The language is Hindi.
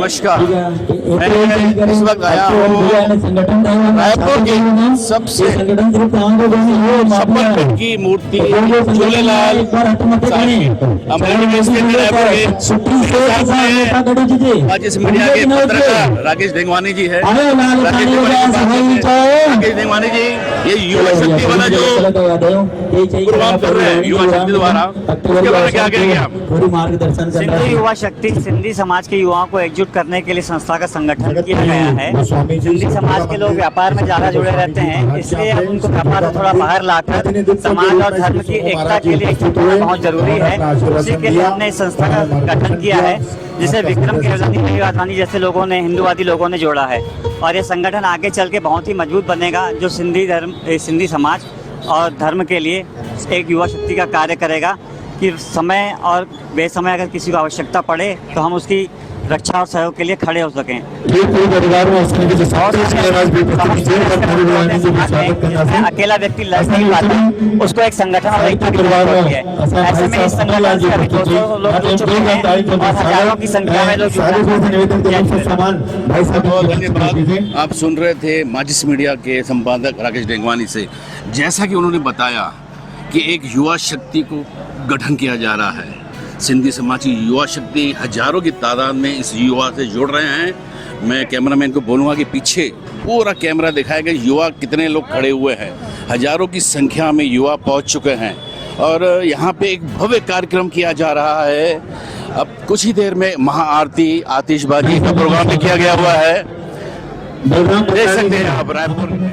नमस्कार। मैं इस वक्त आया हूँ रायपुर की सबसे समर्पित की मूर्ति झूलेलाल आज इस मीडिया के पत्रकार राकेश ढेंगवानी जी है। राकेश ढेंगवानी जी, ये युवा शक्ति वाला जो प्रोग्राम कर रहे हैं युवा शक्ति द्वारा, उसके बारे में क्या कहेंगे आप? सिंधी युवा शक्ति सिंधी समाज के युवाओं को एकजुट करने के लिए संस्था का संगठन किया गया है। सिंधी समाज के लोग व्यापार में ज्यादा जुड़े रहते हैं, इसलिए अब उनको व्यापार से थोड़ा बाहर लाकर समाज और धर्म की एकता के लिए एकजुट होना बहुत जरूरी है। उसी के लिए हमने इस संस्था का गठन किया है, जिसे विक्रम केवलानी वाधवानी जैसे लोगों ने, हिंदूवादी लोगों ने जोड़ा है। और ये संगठन आगे चल के बहुत ही मजबूत बनेगा, जो सिंधी समाज और धर्म के लिए एक युवा शक्ति का कार्य करेगा कि समय और बेसमय अगर किसी को आवश्यकता पड़े तो हम उसकी रक्षा और सहयोग के लिए खड़े हो सकें। अकेला व्यक्ति लड़ नहीं पाता, उसको एक संगठन और एकता की जरूरत होती है। ऐसे में इस संगठन से अभी 200 लोग जुड़ चुके हैं और हजारों की संख्या में लोग धन्यवाद। आप सुन रहे थे माजिस मीडिया के संपादक राकेश ढेंगवानी से। जैसा कि उन्होंने बताया कि एक युवा शक्ति को गठन किया जा रहा है। सिंधी समाज की युवा शक्ति हजारों की तादाद में इस युवा से जुड़ रहे हैं। मैं कैमरामैन को बोलूँगा कि पीछे पूरा कैमरा दिखाएगा युवा कितने लोग खड़े हुए हैं। हजारों की संख्या में युवा पहुंच चुके हैं और यहाँ पे एक भव्य कार्यक्रम किया जा रहा है। अब कुछ ही देर में महाआरती, आतिशबाजी का प्रोग्राम भी किया गया हुआ है। देख सकते हैं आप रायपुर में।